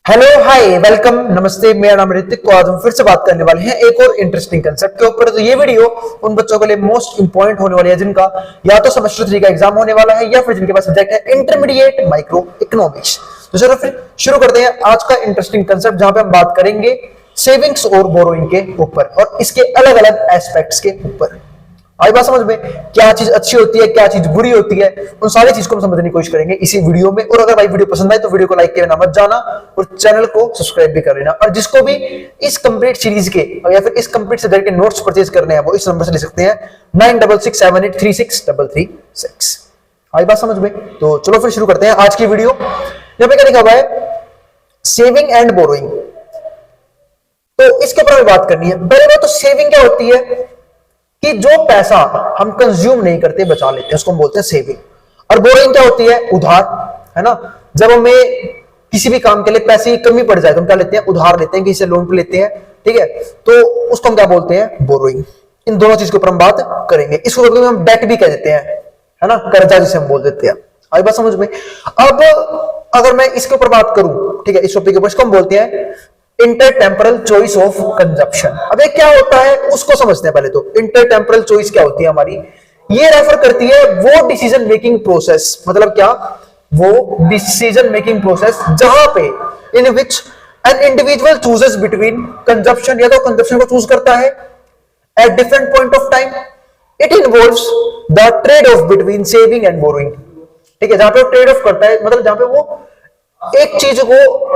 Hello hi welcome नमस्ते। मेरा नाम ऋतिक। तो आज हम फिर से बात करने वाले हैं एक और इंटरेस्टिंग कंसेप्ट के ऊपर। तो ये वीडियो उन बच्चों के लिए मोस्ट इंपॉर्टेंट होने वाली है जिनका या तो सेमेस्टर 3 का एग्जाम होने वाला है या फिर जिनके पास सब्जेक्ट है इंटरमीडिएट माइक्रो इकोनॉमिक्स। तो चलो फिर शुरू करते हैं आज का इंटरेस्टिंग कंसेप्ट, जहां पे हम बात करेंगे सेविंग्स और बोरोइंग के ऊपर और इसके अलग अलग एस्पेक्ट्स के ऊपर। आई बात समझ में, क्या चीज अच्छी होती है, क्या चीज बुरी होती है, उन सारी चीज को हम समझने की कोशिश करेंगे इसी वीडियो में। और अगर भाई वीडियो पसंद आए तो वीडियो को लाइक करना मत जाना और चैनल को सब्सक्राइब भी कर लेना। और जिसको भी इस कंप्लीट सीरीज के या फिर इस कंप्लीट सब्जेक्ट के नोट्स परचेज करने हैं वो इस नंबर से ले सकते हैं 9667836336। आई बात समझ में। तो चलो फिर शुरू करते हैं आज की वीडियो। यहाँ पे क्या लिखा हुआ है, सेविंग एंड बोरोइंग। तो इसके ऊपर हमें बात करनी है। पहले बात तो सेविंग क्या होती है कि जो पैसा हम कंज्यूम नहीं करते बचा लेते हैं उसको हम बोलते हैं सेविंग। और बोरिंग क्या होती है, उधार, है ना। जब हमें किसी भी काम के लिए पैसे की कमी पड़ जाए तो हम क्या लेते हैं, उधार लेते हैं, किसी से लोन पे लेते हैं, ठीक है। तो उसको हम क्या बोलते हैं, बोरोइंग। इन दोनों चीज के ऊपर हम बात करेंगे। इसको कभी हम डेट भी कह देते हैं, है ना, कर्जा जिसे हम बोल देते हैं। आई बात समझ में। अब अगर मैं इसके ऊपर बात करूं, ठीक है, इस टॉपिक के ऊपर, इसको हम बोलते हैं इंटरटेम्पोरल चॉइस ऑफ कंजप्शन। अब ये क्या होता है उसको समझते हैं पहले। तो इंटरटेम्पोरल चॉइस क्या होती है हमारी, ये रेफर करती है वो डिसीजन मेकिंग प्रोसेस। मतलब क्या, वो डिसीजन मेकिंग प्रोसेस जहां पे in which an individual chooses between consumption, या तो कंजप्शन को चूज करता है at different point of time. It involves the trade off between saving and borrowing, ठीक है। जहां पे वो ट्रेड ऑफ करता है, मतलब जहां पे वो एक चीज को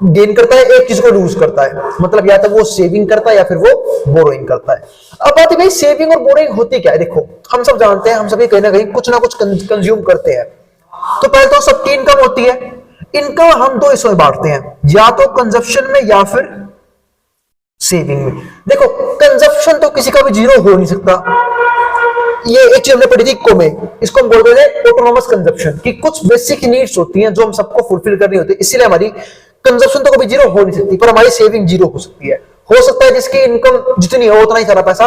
गेन करता है, एक चीज को लूज करता है। मतलब या तो वो सेविंग करता है या फिर वो बोरोइंग करता है। अब बात है भाई सेविंग और बोरोइंग होती क्या है। देखो, हम सब जानते हैं, हम सभी कहीं ना कहीं कुछ ना कुछ कंज्यूम करते हैं। तो पहले तो सबकी इनकम होती है। इनकम हम दो हिस्सों में बांटते हैं, या तो कंजप्शन में या फिर सेविंग में। देखो, कंजप्शन तो किसी का भी जीरो हो नहीं सकता। ये एक चीज हमने पढ़ी थी को में, इसको हम बोलते हैं ऑटोनोमस कंजप्शन, कि कुछ बेसिक नीड्स होती हैं जो हम सबको फुलफिल करनी होती है। इसलिए हमारी कंजप्शन तो कभी जीरो हो नहीं सकती, पर हमारी सेविंग जीरो हो सकती है। हो सकता है जिसकी इनकम जितनी हो उतना ही सारा पैसा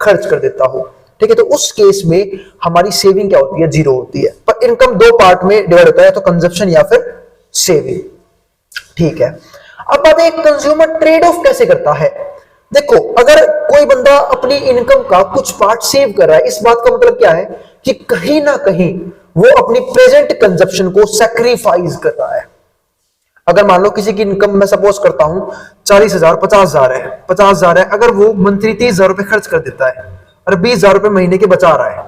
खर्च कर देता हो, ठीक है। तो उस केस में हमारी सेविंग क्या होती है, जीरो होती है। पर इनकम दो पार्ट में डिवाइड होता है, तो कंजप्शन या फिर सेविंग, ठीक है। अब बात है कंज्यूमर ट्रेड ऑफ कैसे करता है। देखो, अगर कोई बंदा अपनी इनकम का कुछ पार्ट सेव कर रहा है, इस बात का मतलब क्या है कि कहीं ना कहीं वो अपनी प्रेजेंट कंजप्शन को सैक्रिफाइस कर रहा है। अगर मान लो किसी की इनकम मैं सपोज करता हूं 40,000 50,000 है, 50,000 है, अगर वो मंथली 30,000 रुपए खर्च कर देता है और 20,000 रुपए महीने के बचा रहा है,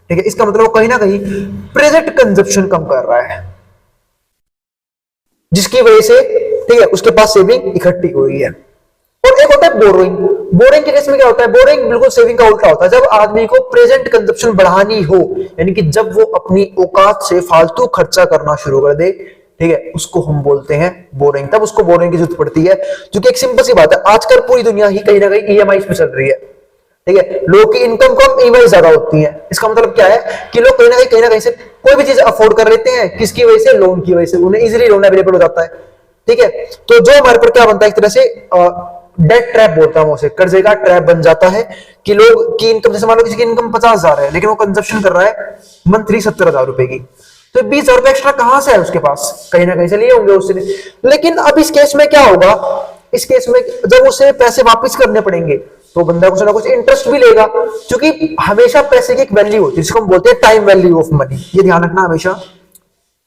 ठीक है, इसका मतलब वो कहीं ना कहीं प्रेजेंट कंजप्शन कम कर रहा है, जिसकी वजह से, ठीक है, उसके पास सेविंग इकट्ठी हुई है। और एक होता है बोरोइंग। बोरोइंग के केस में क्या होता है, बोरोइंग बिल्कुल सेविंग का उल्टा होता है। जब आदमी को प्रेजेंट कंजप्शन बढ़ानी हो, यानी कि जब वो अपनी औकात से फालतू खर्चा करना शुरू कर दे, ठीक है, उसको हम बोलते हैं बोरिंग। तब उसको बोरिंग की जरूरत पड़ती है, क्योंकि एक सिंपल सी बात है, आजकल पूरी दुनिया ही कहीं ना कहीं ईएमआई पे चल रही है, ठीक है। लोगों की इनकम कम, ईएमआई ज्यादा होती है। इसका मतलब क्या है कि लोग कहीं ना कहीं से कोई भी चीज अफोर्ड कर लेते हैं, किसकी वजह से, लोन की वजह से। उन्हें इजीली लोन अवेलेबल हो जाता है, ठीक है। तो जो हमारे पर क्या बनता है, एक तरह से डेट ट्रैप बोलता हूं उसे, कर्जे का ट्रैप बन जाता है कि लोग की इनकम, जैसे मान लो किसी की इनकम 50,000 है लेकिन वो कंजप्शन कर रहा है मंथली 70,000 रुपए की, तो 20,000 रुपए एक्स्ट्रा कहां से है उसके पास, कहीं ना कहीं से लिए होंगे उससे। लेकिन अब इस केस में क्या होगा, इस केस में जब उसे पैसे वापस करने पड़ेंगे तो बंदा कुछ ना कुछ इंटरेस्ट भी लेगा, क्योंकि हमेशा पैसे की एक वैल्यू होती है जिसको हम बोलते हैं टाइम वैल्यू ऑफ मनी। ये ध्यान रखना हमेशा,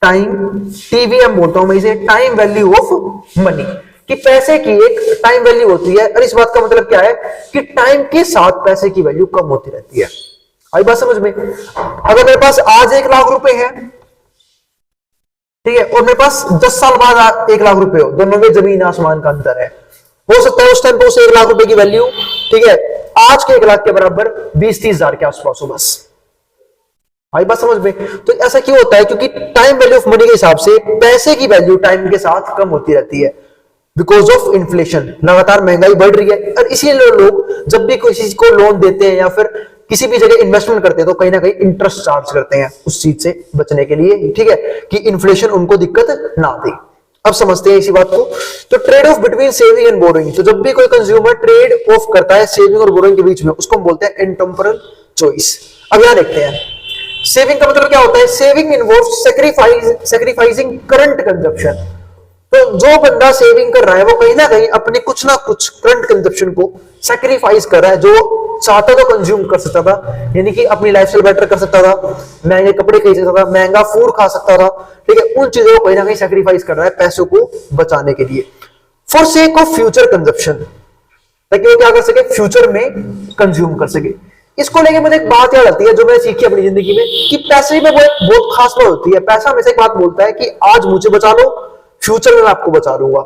टाइम, टीवीएम बोलता हूं मैं इसे, टाइम वैल्यू ऑफ मनी, कि पैसे की एक टाइम वैल्यू होती है। और इस बात का मतलब क्या है कि टाइम के साथ पैसे की वैल्यू कम होती रहती है। आई बात समझ में। अगर मेरे पास आज 1 लाख रुपए है, ठीक है, और मेरे पास 10 साल बाद 1 लाख रुपए हो, दोनों में जमीन आसमान का अंतर है। हो सकता है उस टाइम पे उस 1 लाख रुपए की वैल्यू, ठीक है, आज के 1 लाख के बराबर 20-30 हजार के आसपास हो बस। आई बात समझ में। तो ऐसा क्यों होता है, क्योंकि टाइम वैल्यू ऑफ मनी के हिसाब से पैसे की वैल्यू टाइम के साथ कम होती रहती है, बिकॉज ऑफ इन्फ्लेशन। लगातार महंगाई बढ़ रही है, और इसीलिए लोग जब भी किसी को लोन देते हैं या फिर किसी भी जगह इन्वेस्टमेंट करते हैं तो कहीं ना कहीं इंटरेस्ट चार्ज करते हैं उस चीज से बचने के लिए, ठीक है, कि इन्फ्लेशन उनको दिक्कत ना दे। अब समझते हैं इसी बात को। तो trade off between saving and borrowing, तो जब भी कोई कंज्यूमर ट्रेड ऑफ करता है सेविंग और बोरोइंग के बीच में, उसको हम बोलते हैं इंटेम्पोरल चॉइस। अब यहां देखते हैं सेविंग का मतलब क्या होता है। Saving involves sacrificing current consumption, तो जो बंदा सेविंग कर रहा है वो कहीं ना कहीं अपने कुछ ना कुछ करंट कंजप्शन को सैक्रिफाइस कर रहा है। जो चाहता तो कंज्यूम कर सकता था, यानी कि अपनी लाइफस्टाइल बेटर कर सकता था, महंगे कपड़े खरीद सकता था, महंगा फूड खा सकता था, ठीक है, उन चीजों को कहीं ना कहीं सैक्रिफाइस कर रहा है पैसों को बचाने के लिए, for sake of future consumption, ताकि वो क्या कर सके, फ्यूचर में कंज्यूम कर सके। इसको लेके मुझे एक बात याद आती है जो मैंने सीखी अपनी जिंदगी में, कि पैसे में बहुत खास बात होती है। पैसा हमेशा एक बात बोलता है कि आज मुझे बचा लो, फ्यूचर में मैं आपको बचा लूंगा।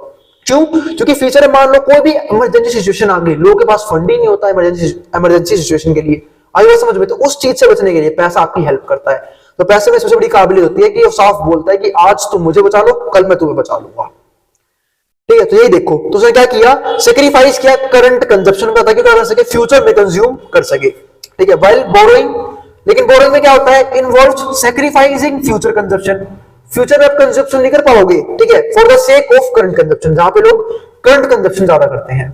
क्यों? क्योंकि फ्यूचर में मान लो कोई भी इमरजेंसी सिचुएशन आ गई, लोगों के पास फंड ही नहीं होता इमरजेंसी सिचुएशन के लिए, आई बात समझ में, तो उस चीज से बचने के लिए पैसा आपकी हेल्प करता है। तो पैसे में सबसे बड़ी काबिलियत होती है कि वो साफ बोलता है कि आज तुम मुझे बचा लो, कल मैं तुम्हें बचा लूंगा, ठीक है। तो यही देखो, तो उसने क्या किया, सेक्रीफाइस किया करंट कंजप्शन का, ताकि क्या कर सके, फ्यूचर में कंज्यूम कर सके, ठीक है। वाइल बोरोइंग, लेकिन बोरोइंग में क्या होता है, involve sacrificing future consumption, future में आप कंजप्शन नहीं कर पाओगे, ठीक है, for the sake of current consumption, जहां पे लोग करंट कंजप्शन ज्यादा करते हैं,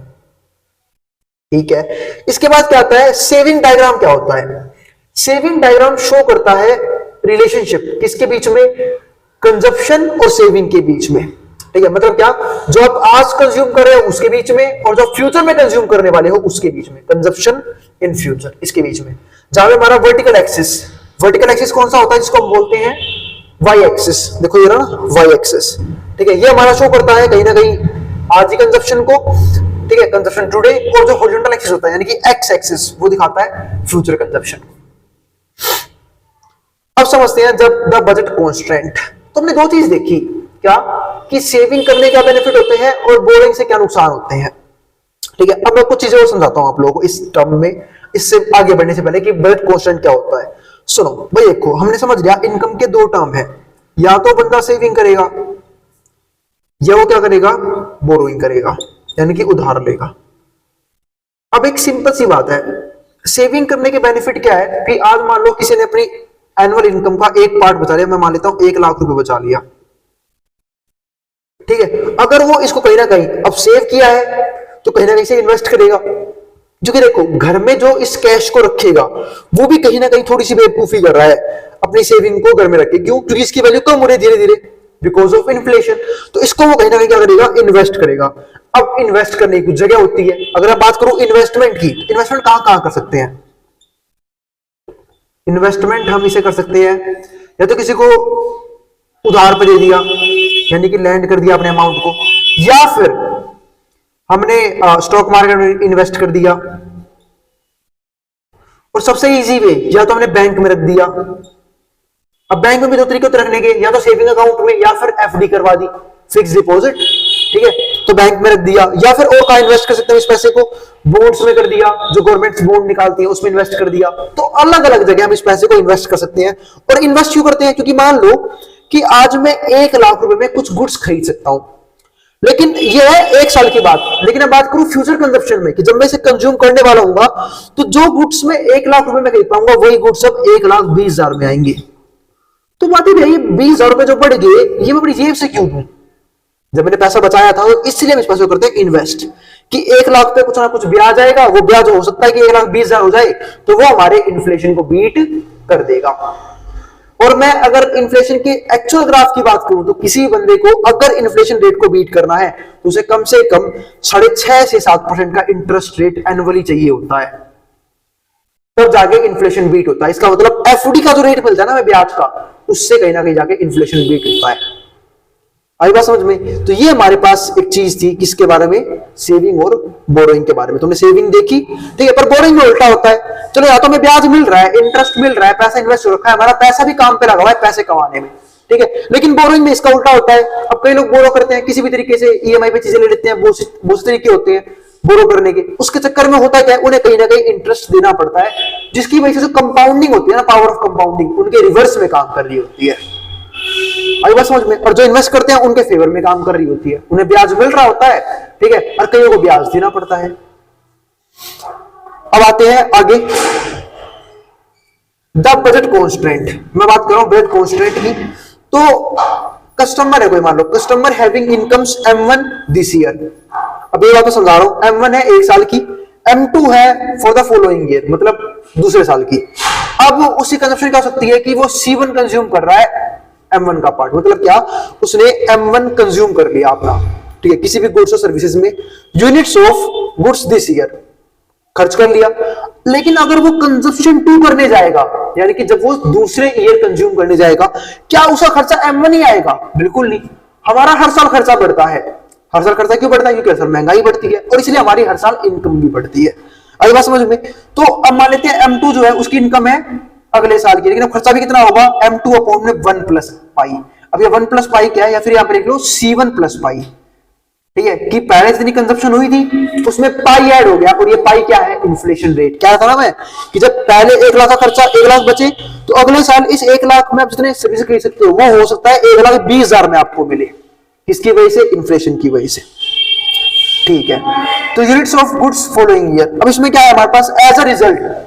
ठीक है। इसके बाद क्या आता है, सेविंग डायग्राम क्या होता है। सेविंग डायग्राम शो करता है रिलेशनशिप किसके बीच में, कंजप्शन और सेविंग के बीच में, ठीक है। मतलब क्या, जो आप आज कंज्यूम कर रहे हो उसके बीच में, और जो फ्यूचर में कंज्यूम करने वाले हो उसके बीच में, कंजप्शन इन फ्यूचर, इसके बीच में। जहां पे हमारा वर्टिकल एक्सिस कौन सा होता है, जिसको हम बोलते हैं वाई एक्सिस, देखो ये ना वाई एक्सिस, ठीक है, ये हमारा शो करता है कहीं ना कहीं आज ही कंजप्शन को, ठीक है, कंजप्शन टुडे। और जो हॉरिजॉन्टल एक्सिस होता है यानी कि एक्स एक्सिस, वो दिखाता है फ्यूचर कंजप्शन। अब समझते हैं जब द बजट कॉन्स्ट्रेंट, तो हमने दो चीज देखी, क्या कि सेविंग करने क्या बेनिफिट होते हैं और बोरिंग से क्या नुकसान होते हैं, ठीक है। अब मैं कुछ चीजें और समझाता हूं आप लोगों को इस टर्म में, इससे आगे बढ़ने से पहले कि बजट कॉन्स्टेंट क्या होता है। सुनो भाई, देखो हमने समझ लिया इनकम के दो टर्म है, या तो बंदा सेविंग करेगा या वो क्या करेगा, बोरोइंग करेगा, यानी कि उधार लेगा। अब एक सिंपल सी बात है, सेविंग करने के बेनिफिट क्या है कि आज मान लो किसी ने अपनी एनुअल इनकम का एक पार्ट बचा लिया, मैं मान लेता हूं 1 लाख रुपए बचा लिया, ठीक है। अगर वो इसको कहीं ना कहीं अब सेव किया है तो कहीं ना कहीं से इन्वेस्ट करेगा, क्योंकि देखो घर में जो इस कैश को रखेगा वो भी कहीं ना कहीं थोड़ी सी बेवकूफी कर रहा है अपनी सेविंग को घर में रखे, क्यों, क्योंकि इसकी वैल्यू कम हो रही है धीरे धीरे बिकॉज ऑफ इन्फ्लेशन। तो इसको वो कहीं ना कहीं क्या करेगा, इन्वेस्ट करेगा। अब इन्वेस्ट करने की कुछ जगह होती है, अगर आप बात करूं इन्वेस्टमेंट की, इन्वेस्टमेंट कहां कहां कर सकते हैं, इन्वेस्टमेंट हम इसे कर सकते हैं या तो किसी को उधार पे दे दिया, यानी कि लैंड कर दिया अपने अमाउंट को, या फिर हमने स्टॉक मार्केट में इन्वेस्ट कर दिया, और सबसे इजी वे या तो हमने बैंक में रख दिया। अब बैंक में भी दो तरीके होते रखने के, या तो सेविंग अकाउंट में या फिर एफडी करवा दी, फिक्स डिपॉजिट, ठीक है, तो बैंक में रख दिया, या फिर और कहां इन्वेस्ट कर सकते हैं इस पैसे को, बॉन्ड्स में कर दिया, जो गवर्नमेंट बॉन्ड निकालती है उसमें इन्वेस्ट कर दिया। तो अलग अलग जगह हम इस पैसे को इन्वेस्ट कर सकते हैं। और इन्वेस्ट क्यों करते हैं, क्योंकि मान लो कि आज मैं 1 लाख रुपए में कुछ गुड्स खरीद सकता हूं, लेकिन यह है 1 साल की बात। लेकिन अब बात करूं फ्यूचर कंजप्शन में, कि जब मैं इसे कंज्यूम करने वाला हूंगा तो जो गुड्स में 1 लाख रुपए में खरीद पाऊंगा वही गुड्स अब 1,20,000 में आएंगे। तो बात ये 20,000 रुपए जो बढ़ गए, ये मैं अपनी जेब से क्यों दूं, जब मैंने पैसा बचाया था, तो इसलिए हम इस पैसे को करते हैं इन्वेस्ट, कि 1 लाख पे कुछ ना कुछ ब्याज आएगा, वो ब्याज हो सकता है कि 1,20,000 हो जाए, तो वो हमारे इन्फ्लेशन को बीट कर देगा। और मैं अगर इन्फ्लेशन के एक्चुअल ग्राफ की बात करूं तो किसी बंदे को अगर इन्फ्लेशन रेट को बीट करना है तो उसे कम से कम 6.5 से 7% का इंटरेस्ट रेट एनुअली चाहिए होता है, तब जाके इन्फ्लेशन बीट होता है। इसका मतलब एफडी का जो रेट मिलता है ना ब्याज का, उससे कहीं ना कहीं जाके इन्फ्लेशन बीट होता है। आई बात समझ में? तो ये हमारे पास एक चीज थी किसके बारे में, सेविंग और बोरोइंग के बारे में। तुमने सेविंग देखी, ठीक है, पर बोरोइंग में उल्टा होता है। चलो, या तो हमें ब्याज मिल रहा है, इंटरेस्ट मिल रहा है, पैसा इन्वेस्ट हो रखा है, हमारा पैसा भी काम पे लगा हुआ है पैसे कमाने में, ठीक है, लेकिन बोरोइंग में इसका उल्टा होता है। अब कई लोग बोरो करते हैं किसी भी तरीके से, ईएमआई पे चीजें ले लेते हैं, बहुत से तरीके होते हैं बोरो करने के। उसके चक्कर में होता क्या है, उन्हें कहीं ना कहीं इंटरेस्ट देना पड़ता है, जिसकी वजह से जो कंपाउंडिंग होती है ना, पावर ऑफ कंपाउंडिंग उनके रिवर्स में काम कर रही होती है। आई बात समझ में? और जो इन्वेस्ट करते हैं उनके फेवर में काम कर रही होती है, उन्हें ब्याज मिल रहा होता है, ठीक है, और कईयों को ब्याज देना पड़ता है। अब आते हैं आगे, द बजट कॉन्स्ट्रेंट। मैं बात कर रहा हूं बजट कॉन्स्ट्रेंट की। तो कस्टमर है कोई, मान लो customer having incomes M1 this year. अब ये बात तो समझा रहा हूं, M1 है 1 साल की, M2 है फॉर द फॉलोइंग ईयर, मतलब दूसरे साल की। अब उसकी कंजप्शन क्या हो सकती है कि वो C1 कंज्यूम कर रहा है M1 का पार्ट, मतलब क्या, उसने M1 कंज्यूम कर लिया अपना, ठीक है, किसी भी गुड्स और सर्विसेज में, units of goods this year खर्च कर लिया। लेकिन अगर वो कंजप्शन 2 करने जाएगा, यानी कि जब वो दूसरे ईयर कंज्यूम करने जाएगा, क्या उसका खर्चा M1 ही आएगा? बिल्कुल नहीं। हमारा हर साल खर्चा बढ़ता है। हर साल खर्चा क्यों बढ़ता है? क्योंकि हर साल महंगाई बढ़ती है और इसलिए हमारी हर साल इनकम भी बढ़ती है। अगली बात समझ में? तो अब मान लेते हैं M2 जो है उसकी इनकम है अगले साल की, लेकिन अब खर्चा भी कितना होगा? M2 अपॉन में 1 प्लस पाई। अब ये 1 प्लस पाई क्या है, या फिर यहां पर लिख लो C1 प्लस पाई, ठीक है, कि पहले जितनी कंजप्शन हुई थी उसमें पाई ऐड हो गया, और ये पाई क्या है? Inflation rate. क्या था ना मैं, कि जब पहले 1 लाख का खर्चा 1 लाख बचे, तो अगले साल इस 1 लाख में आप जितने सर्विस खरीद सकते हो वो हो सकता है 1,20,000 में आपको मिले। किसकी वजह से? इन्फ्लेशन की वजह से, ठीक है। तो units of goods following year, अब इसमें क्या है हमारे पास? एज अ रिजल्ट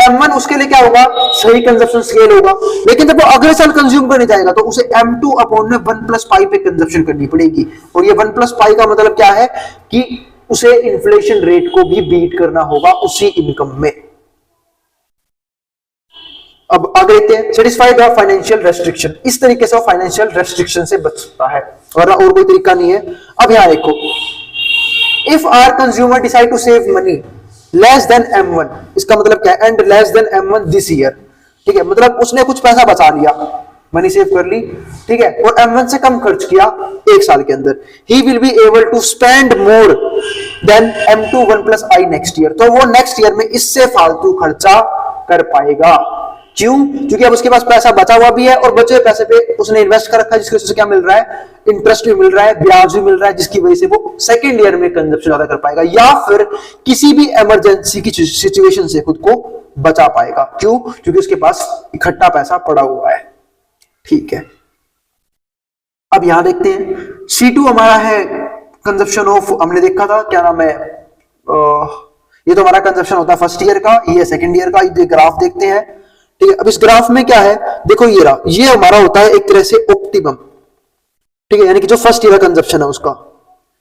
M1 उसके लिए क्या होगा? सही कंजप्शन स्केल होगा। लेकिन जब वो अगले साल कंज्यूम करने जाएगा तो उसे M2 अपॉन में 1 प्लस पाई पे कंजप्शन करनी पड़ेगी, और ये 1 प्लस पाई का मतलब क्या है कि उसे इन्फ्लेशन रेट को भी बीट करना होगा उसी इनकम में। अब आगे देखते हैं, सेटिस्फाई द फाइनेंशियल रेस्ट्रिक्शन। इस तरीके से फाइनेंशियल रेस्ट्रिक्शन से बच सकता है, वरना और कोई तरीका नहीं है। अब यहां देखो, if our consumer decide to save money less than M1, इसका मतलब क्या है? And less than M1 this year, ठीक है, मतलब उसने कुछ पैसा बचा लिया, मनी सेव कर ली, ठीक है, और M1 से कम खर्च किया 1 साल के अंदर, he will be able to spend more than M2 1 plus I next year. तो वो नेक्स्ट ईयर में इससे फालतू खर्चा कर पाएगा। क्यों? क्योंकि अब उसके पास पैसा बचा हुआ भी है और बचे हुए पैसे पे उसने इन्वेस्ट कर रखा है, जिसकी वजह से क्या मिल रहा है? इंटरेस्ट भी मिल रहा है, ब्याज भी मिल रहा है, जिसकी वजह से वो सेकेंड ईयर में कंजप्शन ज्यादा कर पाएगा, या फिर किसी भी इमरजेंसी की सिचुएशन से खुद को बचा पाएगा। क्यों? क्योंकि उसके पास इकट्ठा पैसा पड़ा हुआ है, ठीक है। अब यहां देखते हैं, C2 हमारा है कंजप्शन ऑफ, हमने देखा था क्या नाम है, ये तो हमारा कंजप्शन होता है फर्स्ट ईयर का, ये सेकेंड ईयर का। ये ग्राफ देखते हैं, ठीक है। अब इस ग्राफ में क्या है, देखो ये रहा, ये हमारा होता है एक तरह से ऑप्टिमम, ठीक है, यानी कि जो फर्स्ट ईयर का कंजप्शन है उसका,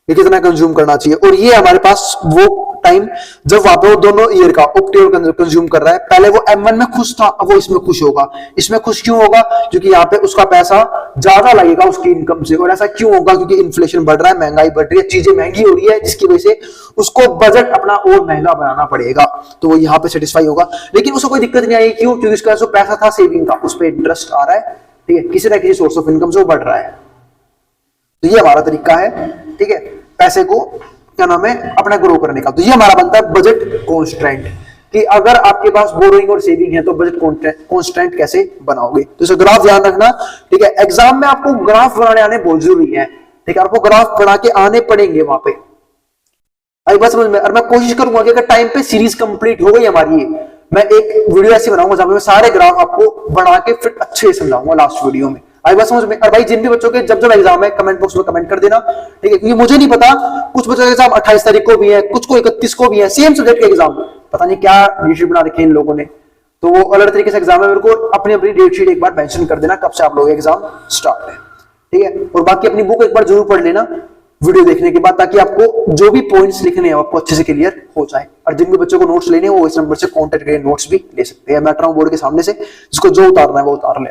ये कितना कंज्यूम करना चाहिए, और ये हमारे पास वो टाइम जब वहां पे वो दोनों ईयर का ऑप्टिमम कंज्यूम कर रहा है। पहले वो M1 में खुश था, अब वो इसमें खुश होगा। इसमें खुश क्यों होगा? क्योंकि यहाँ पे उसका पैसा ज्यादा लगेगा उसकी इनकम से, और ऐसा क्यों होगा? क्योंकि इन्फ्लेशन बढ़ रहा है, महंगाई बढ़ रही है, चीजें महंगी हो रही है, जिसकी वजह से उसको बजट अपना और महंगा बनाना पड़ेगा, तो वो यहाँ पे सेटिस्फाई होगा। लेकिन उसको कोई दिक्कत नहीं आएगी, क्यों? क्योंकि उसका जो पैसा था सेविंग का, उस पर इंटरेस्ट आ रहा है, ठीक है, किसी ना किसी सोर्स ऑफ इनकम से वो बढ़ रहा है। तो ये हमारा तरीका है, ठीक है, पैसे को क्या नाम है अपना ग्रो करने का। तो ये हमारा बनता है बजट कॉन्स्टेंट, कि अगर आपके पास बोरोइंग और सेविंग है तो बजट कॉन्स्टेंट कैसे बनाओगे। तो इसे ग्राफ ध्यान रखना, ठीक है, एग्जाम में आपको ग्राफ बनाने आने बहुत जरूरी है, ठीक है, आपको ग्राफ बना के आने पड़ेंगे वहां पे। आई बात समझ में? और मैं कोशिश करूंगा कि अगर टाइम पे सीरीज कंप्लीट हो गई हमारी, मैं एक वीडियो ऐसी बनाऊंगा जहां मैं सारे ग्राफ आपको बना के फिर अच्छे से समझाऊंगा लास्ट वीडियो में। आई बात समझ में? और भाई जिन भी बच्चों के जब जब एग्जाम है कमेंट बॉक्स में कमेंट कर देना, ठीक है, क्योंकि मुझे नहीं पता, कुछ बच्चों के एग्जाम 28 तारीख को भी है, कुछ को 31 को भी है, सेम सब्जेक्ट के एग्जाम, पता नहीं क्या डेटशीट बना रखे इन लोगों ने, तो वो अलग तरीके से एग्जाम है। मेरे को अपनी अपनी डेटशीट एक बार मेंशन कर देना कब से आप लोग एग्जाम स्टार्ट है, ठीक है, और बाकी अपनी बुक एक बार जरूर पढ़ लेना वीडियो देखने के बाद, ताकि आपको जो भी पॉइंट्स लिखने हैं आपको अच्छे से क्लियर हो जाए। और जिन भी बच्चों को नोट्स लेने हैं वो इस नंबर से कांटेक्ट करके नोट्स भी ले सकते हैं। मैं बोर्ड के सामने से, जिसको जो उतारना है वो उतार ले।